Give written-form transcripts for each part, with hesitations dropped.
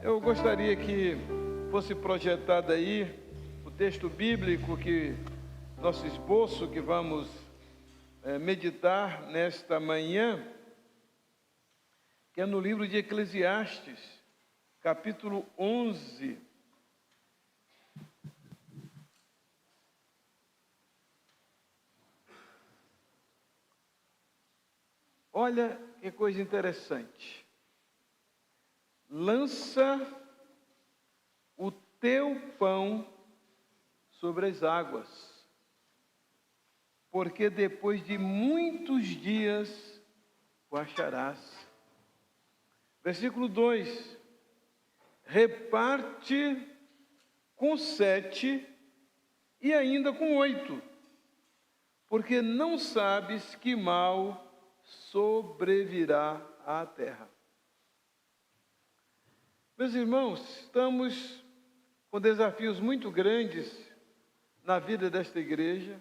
Eu gostaria que fosse projetado aí o texto bíblico, que nosso esboço que vamos meditar nesta manhã, que é no livro de Eclesiastes, capítulo 11. Olha que coisa interessante. Lança o teu pão sobre as águas, porque depois de muitos dias o acharás. Versículo 2: reparte com 7 e ainda com 8, porque não sabes que mal sobrevirá à terra. Meus irmãos, estamos com desafios muito grandes na vida desta igreja.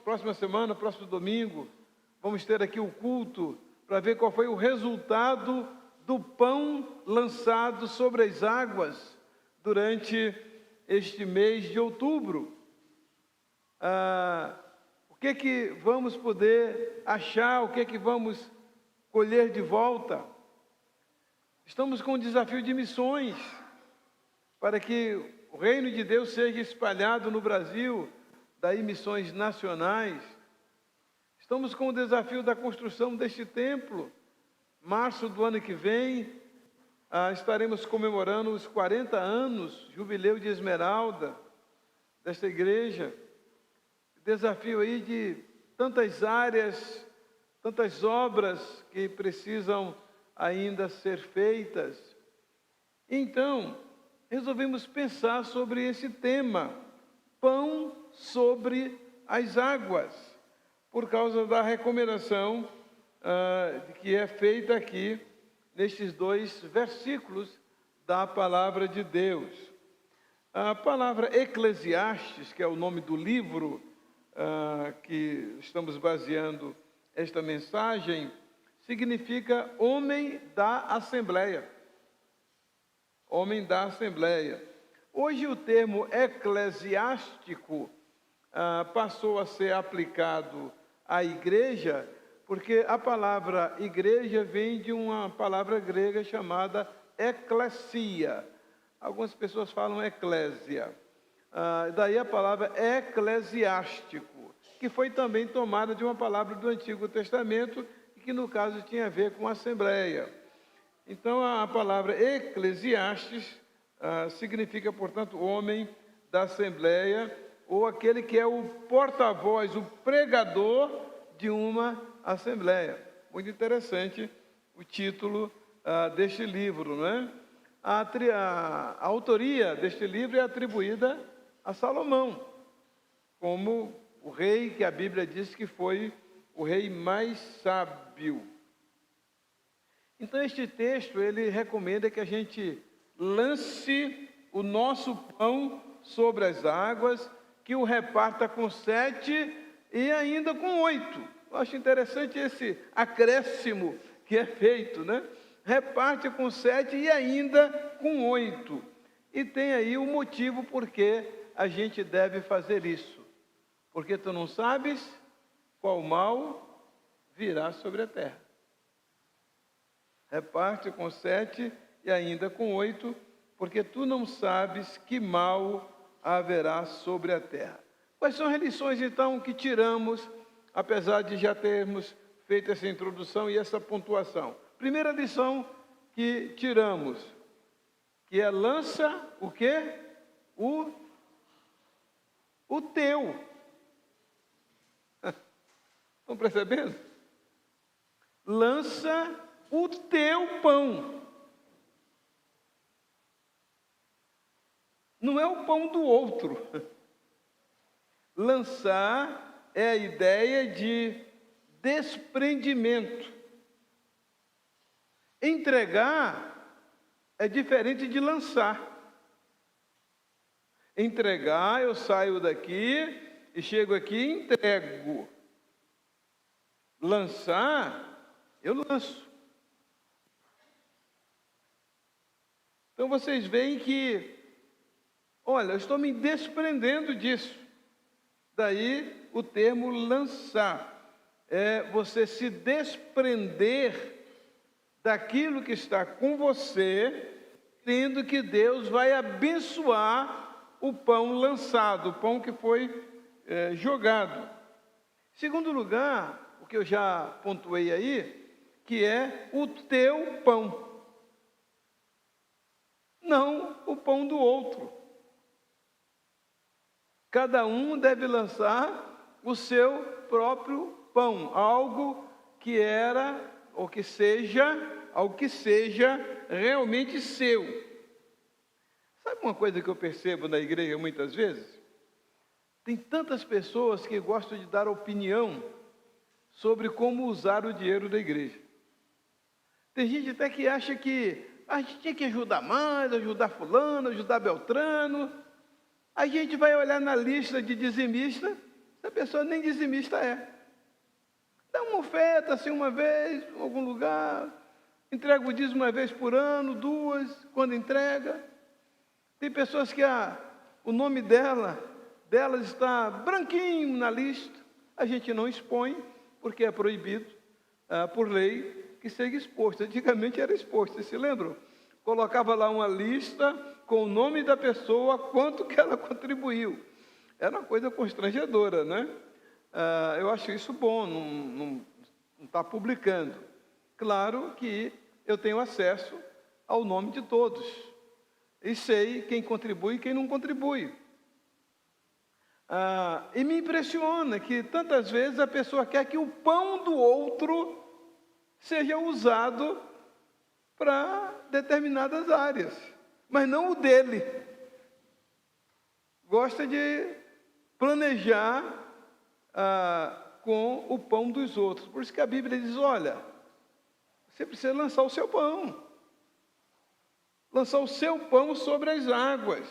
Próxima semana, próximo domingo, vamos ter aqui o culto para ver qual foi o resultado do pão lançado sobre as águas durante este mês de outubro. O que vamos poder achar, o que vamos colher de volta? Estamos com um desafio de missões, para que o reino de Deus seja espalhado no Brasil, daí missões nacionais. Estamos com o desafio da construção deste templo. Março do ano que vem, estaremos comemorando os 40 anos, jubileu de Esmeralda, desta igreja. Desafio aí de tantas áreas, tantas obras que precisam ainda ser feitas. Então, resolvemos pensar sobre esse tema, pão sobre as águas, por causa da recomendação que é feita aqui nestes 2 versículos da palavra de Deus. A palavra Eclesiastes, que é o nome do livro que estamos baseando esta mensagem, significa homem da Assembleia. Homem da Assembleia. Hoje o termo eclesiástico passou a ser aplicado à igreja, porque a palavra igreja vem de uma palavra grega chamada eclesia. Algumas pessoas falam eclésia. Daí a palavra eclesiástico, que foi também tomada de uma palavra do Antigo Testamento, que no caso tinha a ver com assembleia. Então a palavra eclesiastes significa, portanto, homem da assembleia, ou aquele que é o porta-voz, o pregador de uma assembleia. Muito interessante o título deste livro, não é? A autoria deste livro é atribuída a Salomão, como o rei que a Bíblia diz que foi o rei mais sábio. Então este texto, ele recomenda que a gente lance o nosso pão sobre as águas, que o reparta com 7 e ainda com 8. Eu acho interessante esse acréscimo que é feito, né? Reparte com 7 e ainda com 8. E tem aí o motivo por que a gente deve fazer isso. Porque tu não sabes qual mal virá sobre a terra. Reparte com 7 e ainda com 8, porque tu não sabes que mal haverá sobre a terra. Quais são as lições, então, que tiramos, apesar de já termos feito essa introdução e essa pontuação? Primeira lição que tiramos, que é lança o quê? O teu. Estão percebendo? Lança o teu pão. Não é o pão do outro. Lançar é a ideia de desprendimento. Entregar é diferente de lançar. Entregar, eu saio daqui e chego aqui e entrego. Lançar, eu lanço. Então vocês veem que, olha, eu estou me desprendendo disso. Daí o termo lançar. É você se desprender daquilo que está com você, crendo que Deus vai abençoar o pão lançado, o pão que foi jogado. Segundo lugar, o que eu já pontuei aí, que é o teu pão, não o pão do outro. Cada um deve lançar o seu próprio pão, algo que era, ou que seja, algo que seja realmente seu. Sabe uma coisa que eu percebo na igreja muitas vezes? Tem tantas pessoas que gostam de dar opinião sobre como usar o dinheiro da igreja. Tem gente até que acha que a gente tinha que ajudar mais, ajudar fulano, ajudar Beltrano. A gente vai olhar na lista de dizimista, a pessoa nem dizimista é. Dá uma oferta assim uma vez, em algum lugar, entrega o dízimo uma vez por ano, duas, quando entrega. Tem pessoas que o nome delas está branquinho na lista, a gente não expõe, porque é proibido, por lei, que seja exposto. Antigamente era exposto, vocês se lembram? Colocava lá uma lista com o nome da pessoa, quanto que ela contribuiu. Era uma coisa constrangedora, né? Eu acho isso bom, não está publicando. Claro que eu tenho acesso ao nome de todos. E sei quem contribui e quem não contribui. E me impressiona que tantas vezes a pessoa quer que o pão do outro seja usado para determinadas áreas, mas não o dele. Gosta de planejar com o pão dos outros. Por isso que a Bíblia diz, olha, você precisa lançar o seu pão. Lançar o seu pão sobre as águas.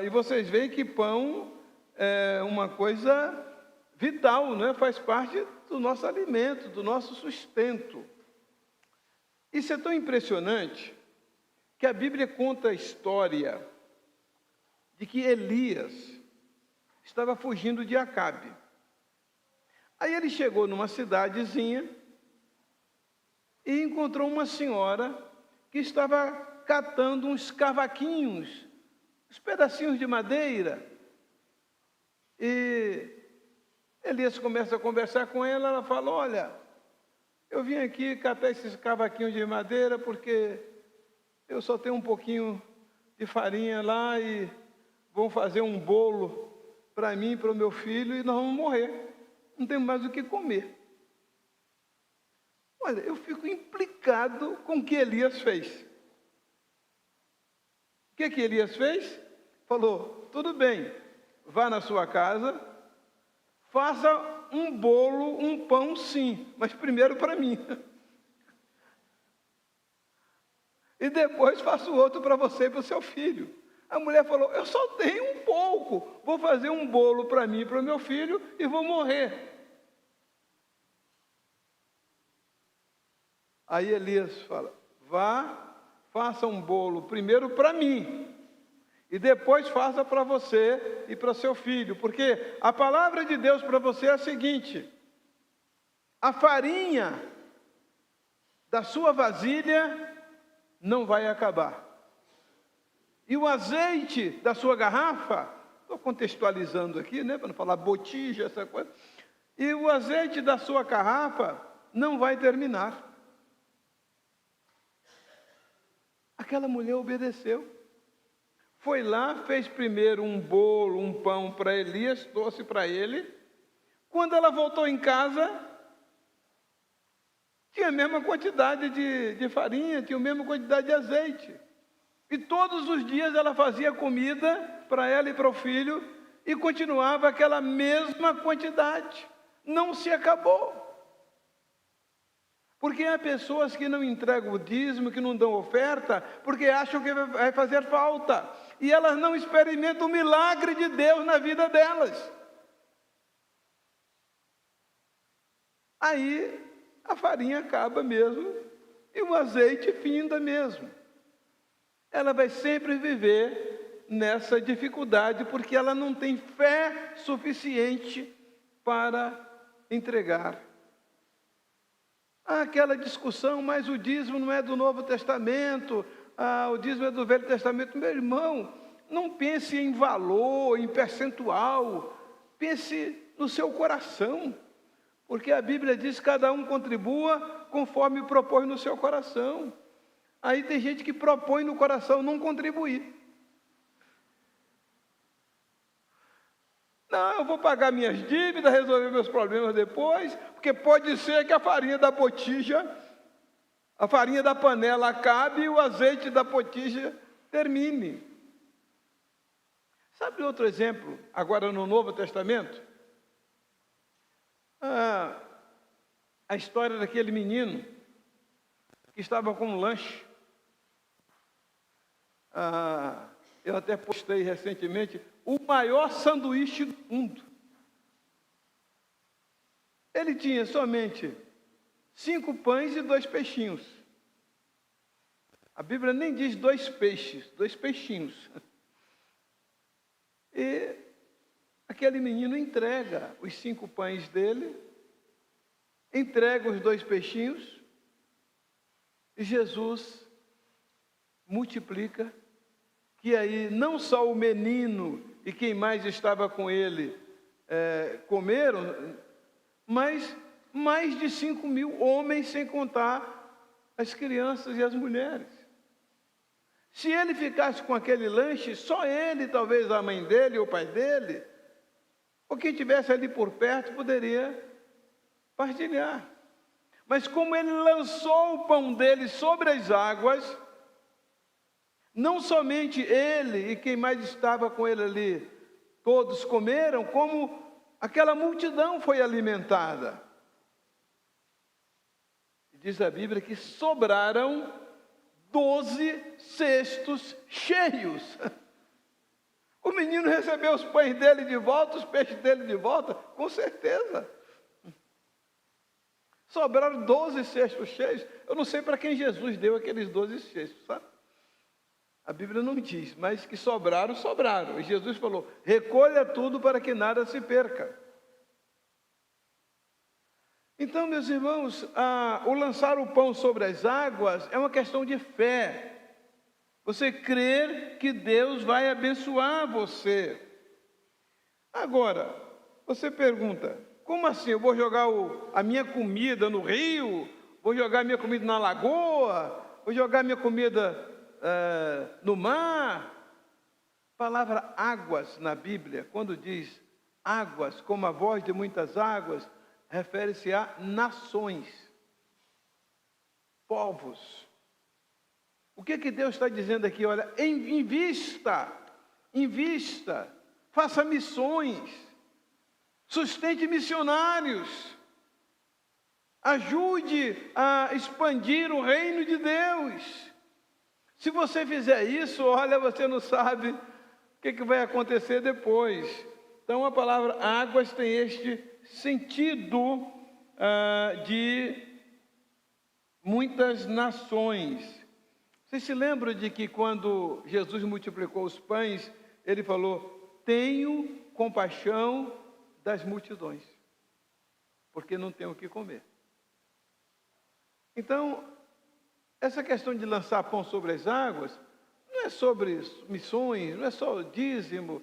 E vocês veem que pão é uma coisa vital, né? Faz parte do nosso alimento, do nosso sustento. Isso é tão impressionante que a Bíblia conta a história de que Elias estava fugindo de Acabe. Aí ele chegou numa cidadezinha e encontrou uma senhora que estava catando uns cavaquinhos, uns pedacinhos de madeira. E Elias começa a conversar com ela, ela fala, olha, eu vim aqui catar esses cavaquinhos de madeira porque eu só tenho um pouquinho de farinha lá e vão fazer um bolo para mim e para o meu filho e nós vamos morrer. Não temos mais o que comer. Olha, eu fico implicado com o que Elias fez. O que Elias fez? Falou, tudo bem, vá na sua casa, faça um bolo, um pão sim, mas primeiro para mim. E depois faço outro para você e para o seu filho. A mulher falou, eu só tenho um pouco, vou fazer um bolo para mim e para o meu filho e vou morrer. Aí Elias fala, vá, faça um bolo primeiro para mim, e depois faça para você e para seu filho, porque a palavra de Deus para você é a seguinte, a farinha da sua vasilha não vai acabar. E o azeite da sua garrafa, estou contextualizando aqui, né, para não falar botija, essa coisa, e o azeite da sua garrafa não vai terminar. Aquela mulher obedeceu. Foi lá, fez primeiro um bolo, um pão para Elias, trouxe para ele. Quando ela voltou em casa, tinha a mesma quantidade de farinha, tinha a mesma quantidade de azeite. E todos os dias ela fazia comida para ela e para o filho e continuava aquela mesma quantidade. Não se acabou. Porque há pessoas que não entregam o dízimo, que não dão oferta, porque acham que vai fazer falta. E elas não experimentam o milagre de Deus na vida delas. Aí a farinha acaba mesmo e o azeite finda mesmo. ela vai sempre viver nessa dificuldade, porque ela não tem fé suficiente para entregar. Há aquela discussão, mas o dízimo não é do Novo Testamento, o dízimo é do Velho Testamento. Meu irmão, não pense em valor, em percentual, pense no seu coração, porque a Bíblia diz que cada um contribua conforme propõe no seu coração. Aí tem gente que propõe no coração não contribuir. Não, eu vou pagar minhas dívidas, resolver meus problemas depois, porque pode ser que a farinha da botija, a farinha da panela acabe e o azeite da botija termine. Sabe outro exemplo, agora no Novo Testamento? A história daquele menino que estava com um lanche. Eu até postei recentemente o maior sanduíche do mundo. Ele tinha somente 5 pães e 2 peixinhos. A Bíblia nem diz 2 peixes, 2 peixinhos. E aquele menino entrega os 5 pães dele, entrega os 2 peixinhos, e Jesus multiplica, que aí não só o menino e quem mais estava com ele comeram, mas mais de 5.000 homens, sem contar as crianças e as mulheres. Se ele ficasse com aquele lanche, só ele, talvez a mãe dele ou o pai dele, ou quem estivesse ali por perto, poderia partilhar. Mas como ele lançou o pão dele sobre as águas, não somente ele e quem mais estava com ele ali, todos comeram, como aquela multidão foi alimentada. Diz a Bíblia que sobraram 12 cestos cheios. O menino recebeu os pães dele de volta, os peixes dele de volta, com certeza. Sobraram 12 cestos cheios. Eu não sei para quem Jesus deu aqueles 12 cestos, sabe? A Bíblia não diz, mas que sobraram, sobraram. E Jesus falou, recolha tudo para que nada se perca. Então, meus irmãos, o lançar o pão sobre as águas é uma questão de fé. Você crer que Deus vai abençoar você. Agora, você pergunta, como assim? Eu vou jogar a minha comida no rio? Vou jogar a minha comida na lagoa? Vou jogar a minha comida no mar? A palavra águas na Bíblia, quando diz águas, como a voz de muitas águas, refere-se a nações, povos. O que Deus está dizendo aqui? Olha, invista, faça missões, sustente missionários, ajude a expandir o reino de Deus. Se você fizer isso, olha, você não sabe o que vai acontecer depois. Então, a palavra águas tem este sentido de muitas nações. Vocês se lembram de que quando Jesus multiplicou os pães, ele falou, tenho compaixão das multidões, porque não tenho o que comer. Então, essa questão de lançar pão sobre as águas, não é sobre missões, não é só o dízimo,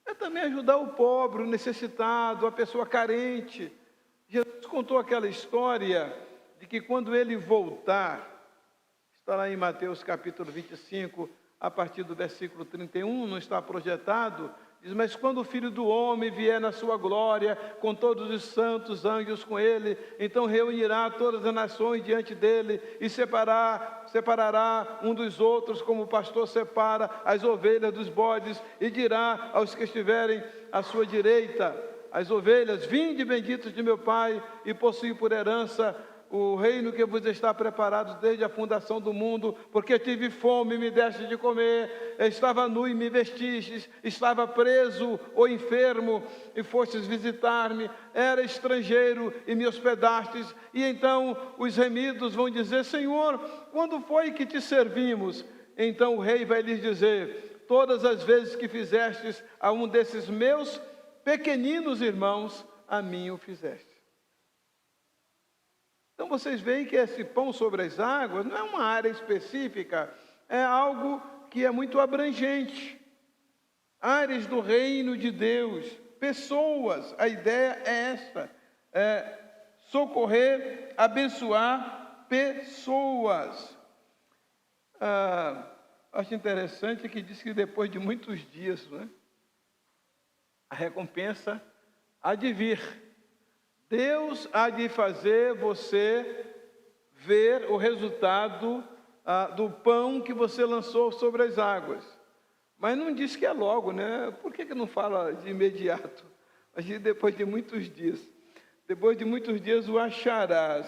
é também ajudar o pobre, o necessitado, a pessoa carente. Jesus contou aquela história de que quando ele voltar, está lá em Mateus capítulo 25, a partir do versículo 31, não está projetado, diz, mas quando o Filho do Homem vier na sua glória, com todos os santos anjos com ele, então reunirá todas as nações diante dele e separará um dos outros, como o pastor separa as ovelhas dos bodes, e dirá aos que estiverem à sua direita, as ovelhas, vinde benditos de meu Pai, e possuí por herança o reino que vos está preparado desde a fundação do mundo, porque tive fome e me deste de comer, estava nu e me vestistes, estava preso ou enfermo e fostes visitar-me, era estrangeiro e me hospedastes. E então os remidos vão dizer, Senhor, quando foi que te servimos? Então o rei vai lhes dizer: todas as vezes que fizestes a um desses meus pequeninos irmãos, a mim o fizeste. Então vocês veem que esse pão sobre as águas não é uma área específica, é algo que é muito abrangente. Áreas do reino de Deus, pessoas, a ideia é esta, é socorrer, abençoar pessoas. Acho interessante que diz que depois de muitos dias, né, a recompensa há de vir. Deus há de fazer você ver o resultado do pão que você lançou sobre as águas. Mas não diz que é logo, né? Por que não fala de imediato? Mas depois de muitos dias. Depois de muitos dias o acharás.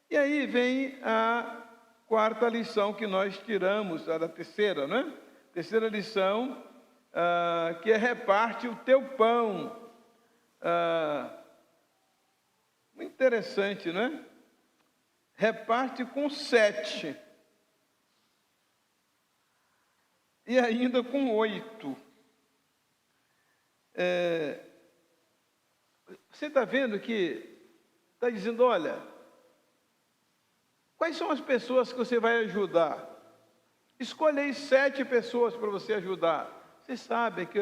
E aí vem a quarta lição que nós tiramos, a da terceira, né? Terceira lição, que é reparte o teu pão. Muito interessante, né? Reparte com 7. E ainda com 8. Você está vendo que está dizendo, olha, quais são as pessoas que você vai ajudar? Escolhei 7 pessoas para você ajudar. Você sabe que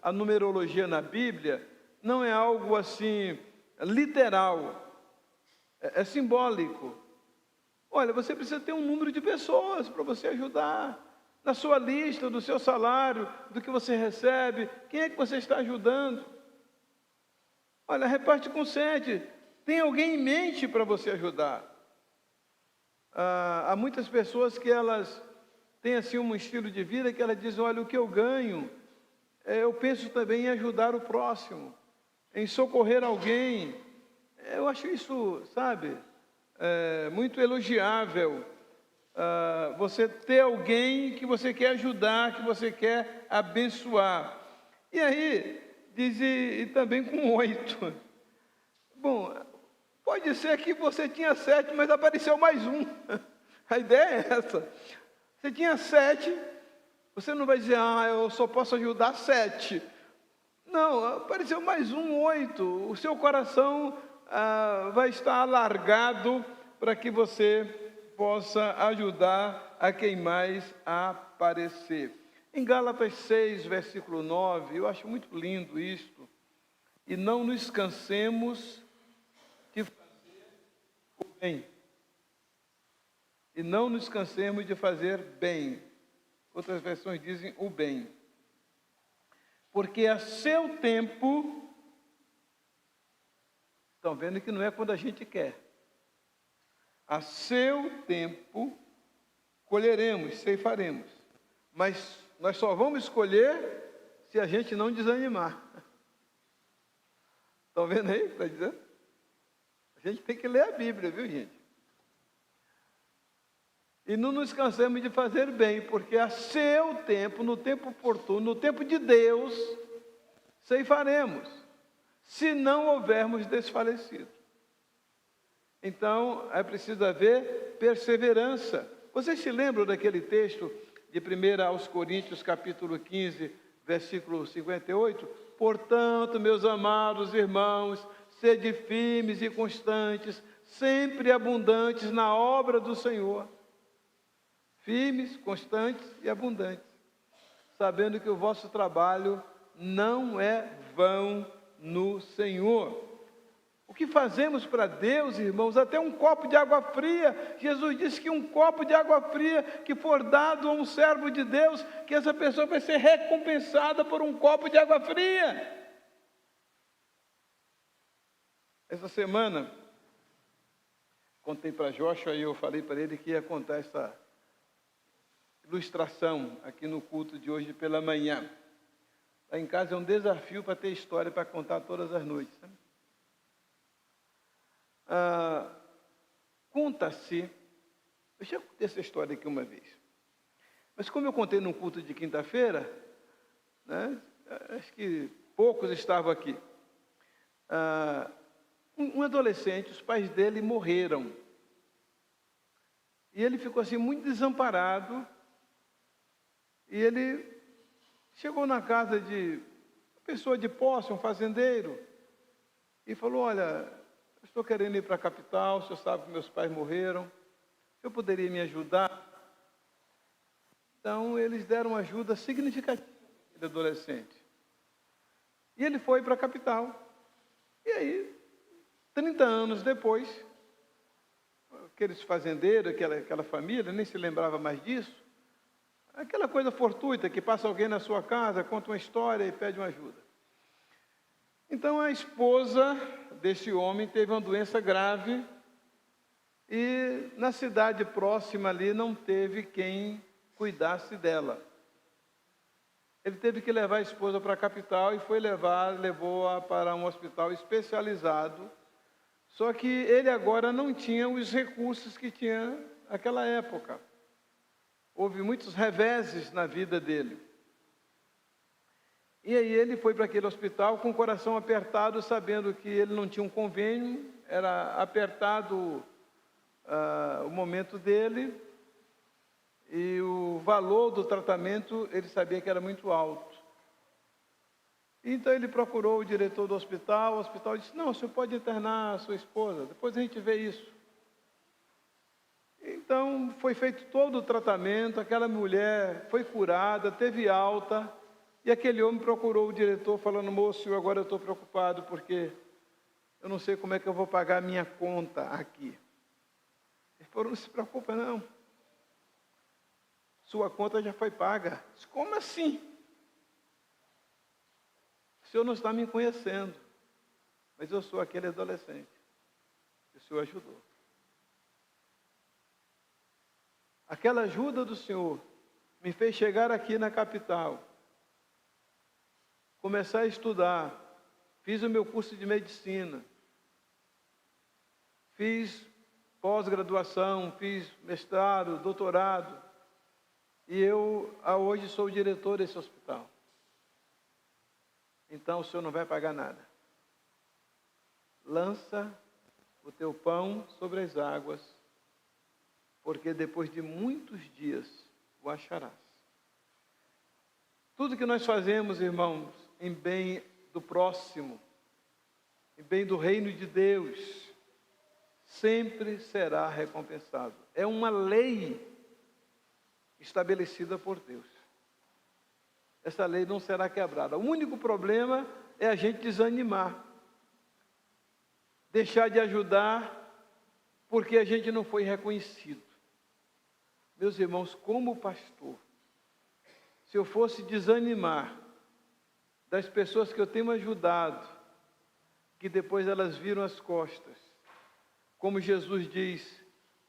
a numerologia na Bíblia não é algo assim literal, é simbólico. Olha, você precisa ter um número de pessoas para você ajudar. Na sua lista, do seu salário, do que você recebe, quem é que você está ajudando? Olha, reparte com 7. Tem alguém em mente para você ajudar. Há muitas pessoas que elas têm assim um estilo de vida que elas dizem, olha, o que eu ganho, eu penso também em ajudar o próximo, em socorrer alguém. Eu acho isso, sabe, muito elogiável. Você ter alguém que você quer ajudar, que você quer abençoar. E aí, diz e também com 8. Bom, pode ser que você tinha 7, mas apareceu mais um. A ideia é essa. Você tinha 7, você não vai dizer, eu só posso ajudar 7. Não, apareceu mais um, 8. O seu coração vai estar alargado para que você possa ajudar a quem mais aparecer. Em Gálatas 6, versículo 9, eu acho muito lindo isto. E não nos cansemos de fazer o bem. E não nos cansemos de fazer bem. Outras versões dizem o bem. Porque a seu tempo, estão vendo que não é quando a gente quer. A seu tempo colheremos, ceifaremos. Mas nós só vamos escolher se a gente não desanimar. Estão vendo aí? Está dizendo? A gente tem que ler a Bíblia, viu, gente? E não nos cansemos de fazer bem, porque a seu tempo, no tempo oportuno, no tempo de Deus, ceifaremos, se não houvermos desfalecido. Então, é preciso haver perseverança. Vocês se lembram daquele texto de 1 aos Coríntios, capítulo 15, versículo 58? Portanto, meus amados irmãos, sede firmes e constantes, sempre abundantes na obra do Senhor. Firmes, constantes e abundantes, sabendo que o vosso trabalho não é vão no Senhor. O que fazemos para Deus, irmãos, até um copo de água fria. Jesus disse que um copo de água fria que for dado a um servo de Deus, que essa pessoa vai ser recompensada por um copo de água fria. Essa semana, contei para Joshua e eu falei para ele que ia contar essa ilustração aqui no culto de hoje pela manhã. Lá em casa é um desafio para ter história para contar todas as noites, né? Conta-se, eu já contei essa história aqui uma vez, mas como eu contei num culto de quinta-feira, né, acho que poucos estavam aqui. Um adolescente, os pais dele morreram, e ele ficou assim muito desamparado, E ele chegou na casa de uma pessoa de posse, um fazendeiro, e falou: olha, eu estou querendo ir para a capital, o senhor sabe que meus pais morreram, o senhor poderia me ajudar? Então, eles deram uma ajuda significativa ao adolescente. E ele foi para a capital. E aí, 30 anos depois, aqueles fazendeiros, aquela família, nem se lembrava mais disso, aquela coisa fortuita que passa alguém na sua casa, conta uma história e pede uma ajuda. Então, a esposa desse homem teve uma doença grave e na cidade próxima ali não teve quem cuidasse dela. Ele teve que levar a esposa para a capital e levou-a para um hospital especializado. Só que ele agora não tinha os recursos que tinha naquela época. Houve muitos reveses na vida dele. E aí ele foi para aquele hospital com o coração apertado, sabendo que ele não tinha um convênio, era apertado o momento dele, e o valor do tratamento ele sabia que era muito alto. Então ele procurou o diretor do hospital, o hospital disse: não, o senhor pode internar a sua esposa, depois a gente vê isso. Então foi feito todo o tratamento, aquela mulher foi curada, teve alta, e aquele homem procurou o diretor falando: moço, agora eu estou preocupado porque eu não sei como é que eu vou pagar a minha conta aqui. Ele falou: não se preocupa não, sua conta já foi paga. Disse: como assim? O senhor não está me conhecendo, mas eu sou aquele adolescente que o senhor ajudou. Aquela ajuda do senhor me fez chegar aqui na capital, começar a estudar, fiz o meu curso de medicina, fiz pós-graduação, fiz mestrado, doutorado, e eu hoje sou o diretor desse hospital. Então o senhor não vai pagar nada. Lança o teu pão sobre as águas, porque depois de muitos dias o acharás. Tudo que nós fazemos, irmãos, em bem do próximo, em bem do reino de Deus, sempre será recompensado. É uma lei estabelecida por Deus. Essa lei não será quebrada. O único problema é a gente desanimar, deixar de ajudar, porque a gente não foi reconhecido. Meus irmãos, como pastor, se eu fosse desanimar das pessoas que eu tenho ajudado, que depois elas viram as costas, como Jesus diz: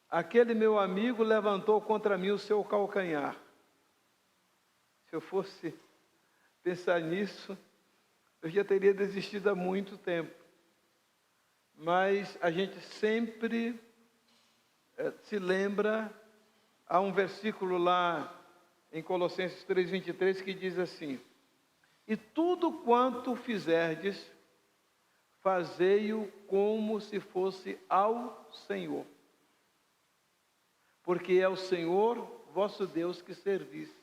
aquele meu amigo levantou contra mim o seu calcanhar. Se eu fosse pensar nisso, eu já teria desistido há muito tempo. Mas a gente sempre se lembra, há um versículo lá em Colossenses 3:23 que diz assim: e tudo quanto fizerdes, fazei-o como se fosse ao Senhor, porque é o Senhor vosso Deus que servis.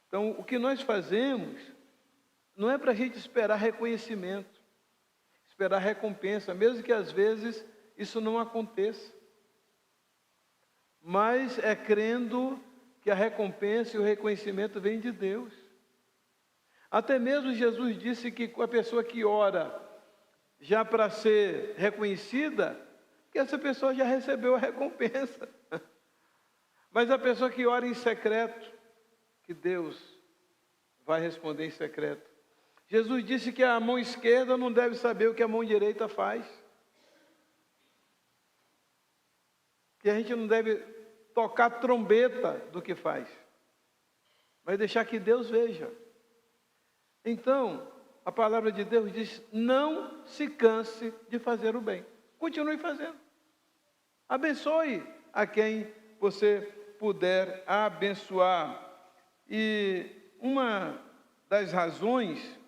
Então, o que nós fazemos não é para a gente esperar reconhecimento, esperar recompensa, mesmo que às vezes isso não aconteça. Mas é crendo que a recompensa e o reconhecimento vem de Deus. Até mesmo Jesus disse que a pessoa que ora já para ser reconhecida, que essa pessoa já recebeu a recompensa. Mas a pessoa que ora em secreto, que Deus vai responder em secreto. Jesus disse que a mão esquerda não deve saber o que a mão direita faz. Que a gente não deve tocar trombeta do que faz, mas deixar que Deus veja. Então, a palavra de Deus diz: não se canse de fazer o bem. Continue fazendo. Abençoe a quem você puder abençoar. E uma das razões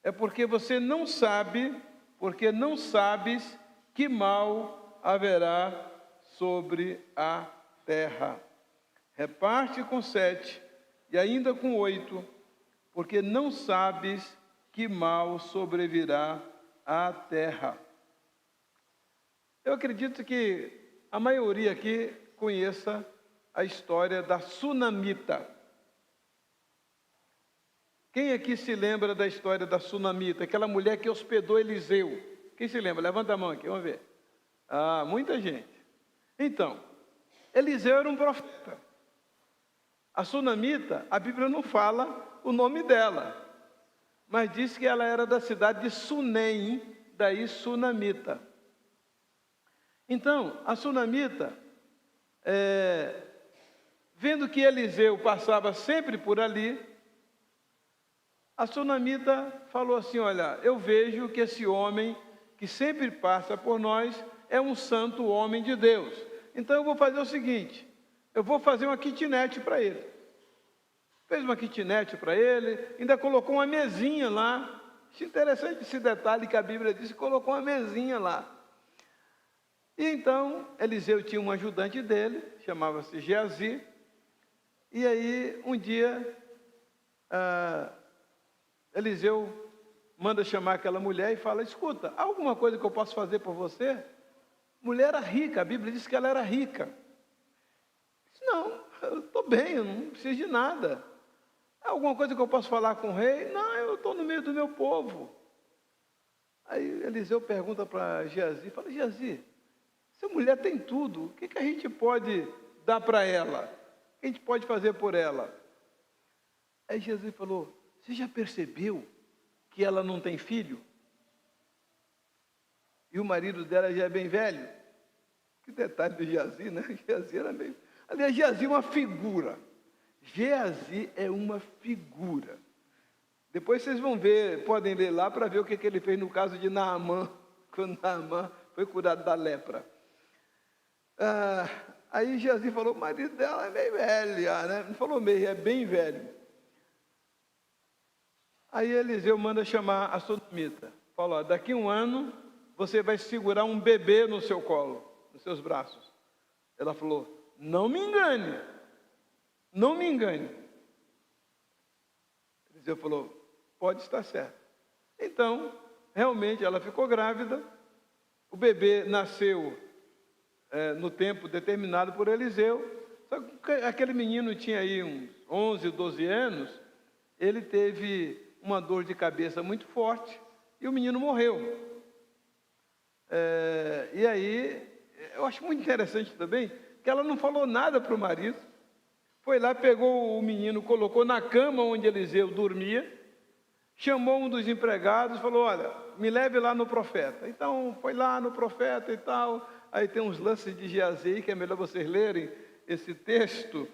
é porque você não sabe, porque não sabes que mal haverá sobre a terra. reparte com 7 e ainda com 8, porque não sabes que mal sobrevirá à terra. Eu acredito que a maioria aqui conheça a história da Sunamita. Quem aqui se lembra da história da Sunamita? Aquela mulher que hospedou Eliseu. Quem se lembra? Levanta a mão aqui, vamos ver. Ah, muita gente. Então, Eliseu era um profeta. A Sunamita, a Bíblia não fala o nome dela, mas diz que ela era da cidade de Sunem, daí Sunamita. Então, a Sunamita, vendo que Eliseu passava sempre por ali, a Sunamita falou assim: olha, eu vejo que esse homem que sempre passa por nós é um santo homem de Deus. Então eu vou fazer o seguinte, eu vou fazer uma kitnet para ele. Fez uma kitnet para ele, ainda colocou uma mesinha lá. Acho interessante esse detalhe que a Bíblia diz, colocou uma mesinha lá. E então Eliseu tinha um ajudante dele, chamava-se Geazi. E aí um dia Eliseu manda chamar aquela mulher e fala: escuta, há alguma coisa que eu posso fazer por você? Mulher era rica, a Bíblia diz que ela era rica. Disse: não, eu estou bem, eu não preciso de nada. Há alguma coisa que eu posso falar com o rei? Não, eu estou no meio do meu povo. Aí Eliseu pergunta para Geazi, fala: Geazi, essa mulher tem tudo, o que a gente pode dar para ela? O que a gente pode fazer por ela? Aí Geazi falou: você já percebeu que ela não tem filho? E o marido dela já é bem velho? Que detalhe do Geazi, né? Geazi era bem... Aliás, Geazi é uma figura. Geazi é uma figura. Depois vocês vão ver, podem ler lá para ver o que ele fez no caso de Naamã, quando Naamã foi curado da lepra. Aí Geazi falou: o marido dela é bem velho, né? Não falou meio, é bem velho. Aí Eliseu manda chamar a Sunamita. Falou: daqui a um ano você vai segurar um bebê no seu colo, nos seus braços. Ela falou: não me engane, não me engane. Eliseu falou: pode estar certo. Então, realmente ela ficou grávida. O bebê nasceu no tempo determinado por Eliseu. Só que aquele menino tinha aí uns 11, 12 anos. Ele teve uma dor de cabeça muito forte e o menino morreu. E aí, eu acho muito interessante também que ela não falou nada para o marido. Foi lá, pegou o menino, colocou na cama onde Eliseu dormia, chamou um dos empregados e falou: olha, me leve lá no profeta. Então, foi lá no profeta e tal. Aí tem uns lances de Geazi, que é melhor vocês lerem esse texto.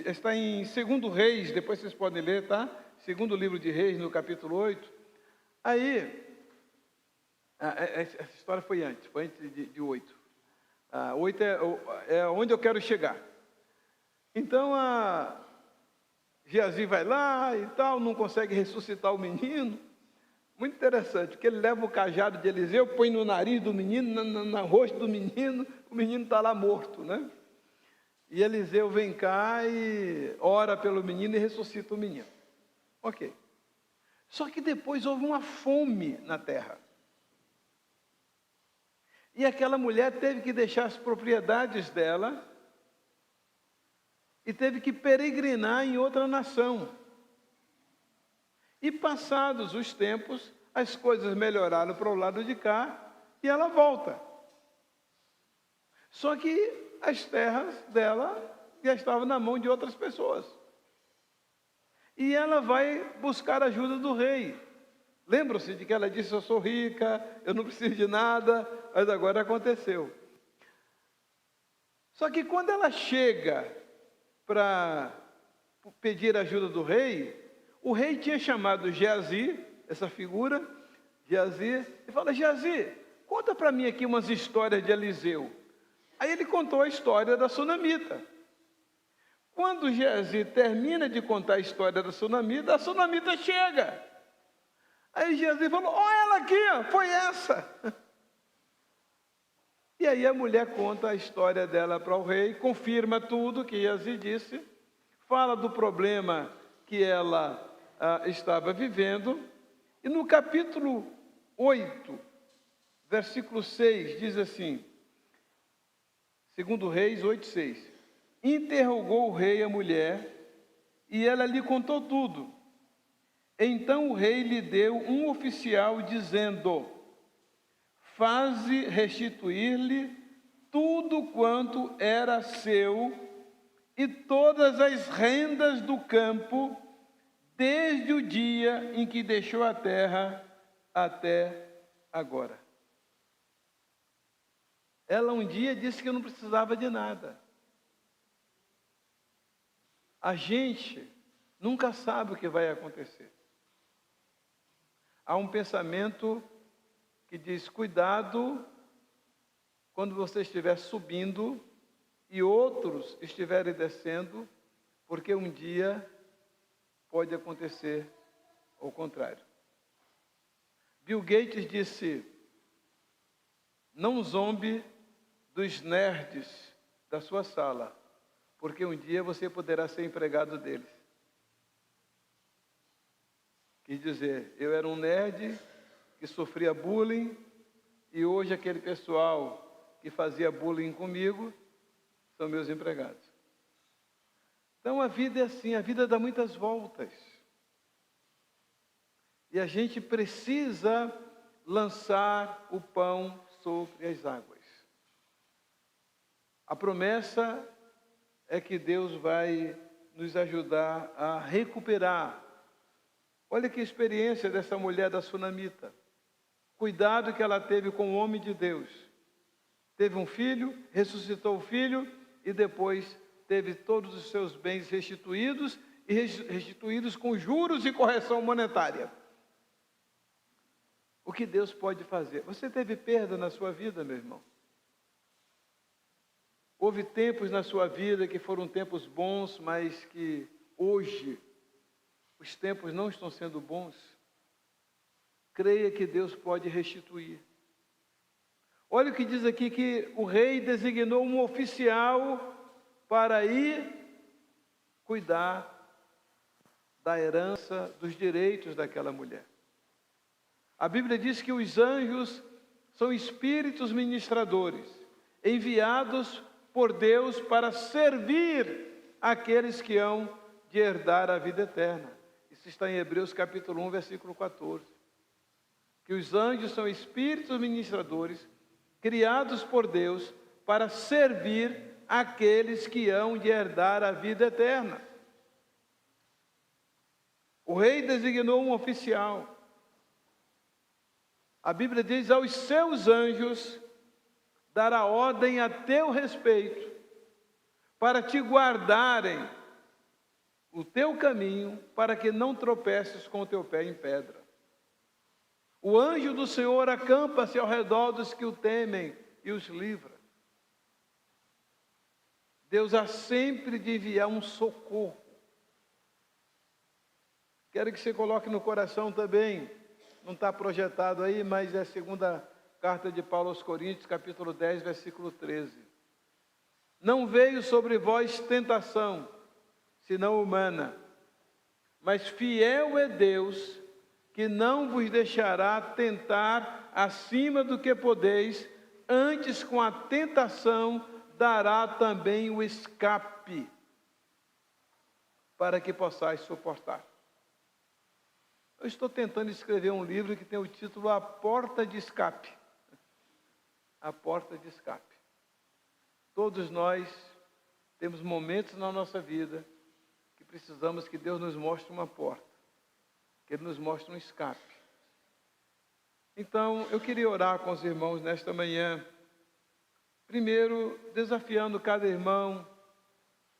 Está em 2 Reis, depois vocês podem ler, tá? 2º livro de Reis, no capítulo 8. Aí, essa história foi antes de 8. 8 é onde eu quero chegar. Então, Geazi vai lá e tal, não consegue ressuscitar o menino. Muito interessante, porque ele leva o cajado de Eliseu, põe no nariz do menino, no rosto do menino, o menino está lá morto, né? E Eliseu vem cá e ora pelo menino e ressuscita o menino. Ok. Só que depois houve uma fome na terra. E aquela mulher teve que deixar as propriedades dela e teve que peregrinar em outra nação. E passados os tempos, as coisas melhoraram para o lado de cá e ela volta. Só que as terras dela já estavam na mão de outras pessoas. E ela vai buscar a ajuda do rei. Lembram-se de que ela disse: eu sou rica, eu não preciso de nada, mas agora aconteceu. Só que quando ela chega para pedir a ajuda do rei, o rei tinha chamado Geazi, essa figura, Geazi, e fala: Geazi, conta para mim aqui umas histórias de Eliseu. Aí ele contou a história da Sunamita. Quando Geazi termina de contar a história da Sunamita, a Sunamita chega. Aí Geazi falou: olha ela aqui, ó, foi essa. E aí a mulher conta a história dela para o rei, confirma tudo que Geazi disse, fala do problema que ela estava vivendo, e no capítulo 8, versículo 6, diz assim, 2 Reis 8:6, interrogou o rei a mulher, e ela lhe contou tudo. Então o rei lhe deu um oficial, dizendo, faze restituir-lhe tudo quanto era seu e todas as rendas do campo, desde o dia em que deixou a terra até agora. Ela um dia disse que não precisava de nada. A gente nunca sabe o que vai acontecer. Há um pensamento que diz, cuidado quando você estiver subindo e outros estiverem descendo, porque um dia pode acontecer o contrário. Bill Gates disse, não zombe dos nerds da sua sala, porque um dia você poderá ser empregado deles. Quis dizer, eu era um nerd que sofria bullying, e hoje aquele pessoal que fazia bullying comigo são meus empregados. Então a vida é assim, a vida dá muitas voltas. E a gente precisa lançar o pão sobre as águas. A promessa é que Deus vai nos ajudar a recuperar. Olha que experiência dessa mulher da sunamita. Cuidado que ela teve com o homem de Deus. Teve um filho, ressuscitou o filho e depois teve todos os seus bens restituídos e restituídos com juros e correção monetária. O que Deus pode fazer? Você teve perda na sua vida, meu irmão? Houve tempos na sua vida que foram tempos bons, mas que hoje os tempos não estão sendo bons? Creia que Deus pode restituir. Olha o que diz aqui, que o rei designou um oficial para ir cuidar da herança, dos direitos daquela mulher. A Bíblia diz que os anjos são espíritos ministradores, enviados por Deus para servir aqueles que hão de herdar a vida eterna. Isso está em Hebreus capítulo 1, versículo 14. Que os anjos são espíritos ministradores, criados por Deus para servir aqueles que hão de herdar a vida eterna. O rei designou um oficial. A Bíblia diz, aos seus anjos dará ordem a teu respeito, para te guardarem o teu caminho, para que não tropeces com o teu pé em pedra. O anjo do Senhor acampa-se ao redor dos que o temem e os livra. Deus há sempre de enviar um socorro. Quero que você coloque no coração também, não está projetado aí, mas é a segunda carta de Paulo aos Coríntios, capítulo 10, versículo 13. Não veio sobre vós tentação, senão humana, mas fiel é Deus, que não vos deixará tentar acima do que podeis, antes com a tentação dará também o escape, para que possais suportar. Eu estou tentando escrever um livro que tem o título A Porta de Escape. A Porta de Escape. Todos nós temos momentos na nossa vida que precisamos que Deus nos mostre uma porta, que Ele nos mostre um escape. Então, eu queria orar com os irmãos nesta manhã, primeiro desafiando cada irmão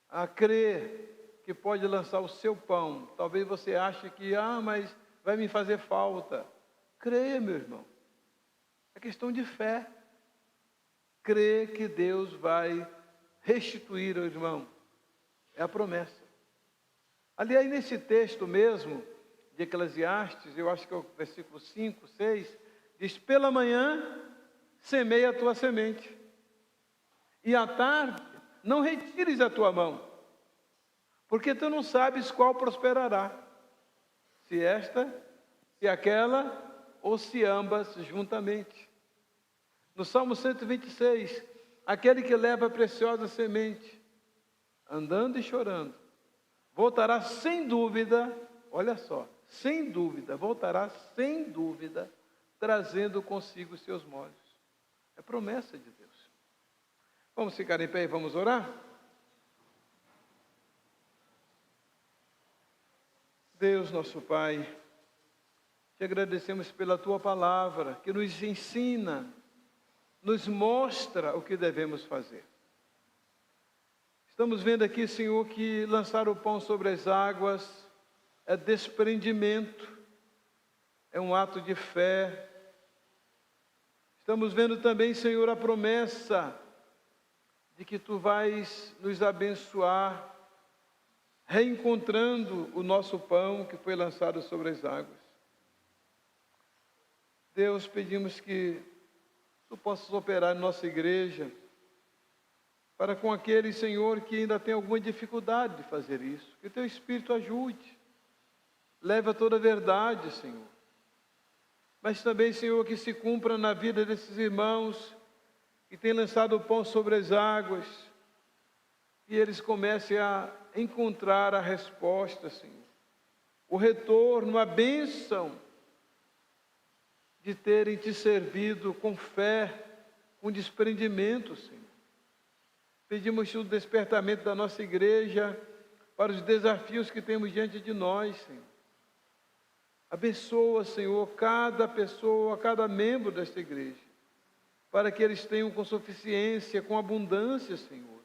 a crer que pode lançar o seu pão. Talvez você ache que, mas vai me fazer falta. Creia, meu irmão. É questão de fé. Crer que Deus vai restituir ao irmão. É a promessa. Aliás, nesse texto mesmo, de Eclesiastes, eu acho que é o versículo 5, 6, diz, pela manhã, semeia a tua semente. e à tarde não retires a tua mão, porque tu não sabes qual prosperará, se esta, se aquela, ou se ambas juntamente. No Salmo 126, aquele que leva a preciosa semente, andando e chorando, voltará sem dúvida, olha só, sem dúvida, voltará sem dúvida, trazendo consigo os seus molhos. É promessa de Deus. Vamos ficar em pé e vamos orar? Deus, nosso Pai, te agradecemos pela tua palavra, que nos ensina, nos mostra o que devemos fazer. Estamos vendo aqui, Senhor, que lançar o pão sobre as águas é desprendimento, é um ato de fé. Estamos vendo também, Senhor, a promessa de que tu vais nos abençoar, reencontrando o nosso pão que foi lançado sobre as águas. Deus, pedimos que tu possas operar em nossa igreja, para com aqueles, Senhor, que ainda tem alguma dificuldade de fazer isso. Que o teu Espírito ajude, leve a toda a verdade, Senhor. Mas também, Senhor, que se cumpra na vida desses irmãos que têm lançado o pão sobre as águas, e eles comecem a encontrar a resposta, Senhor. O retorno, a bênção de terem te servido com fé, com desprendimento, Senhor. Pedimos o despertamento da nossa igreja para os desafios que temos diante de nós, Senhor. Abençoa, Senhor, cada pessoa, cada membro desta igreja, para que eles tenham com suficiência, com abundância, Senhor,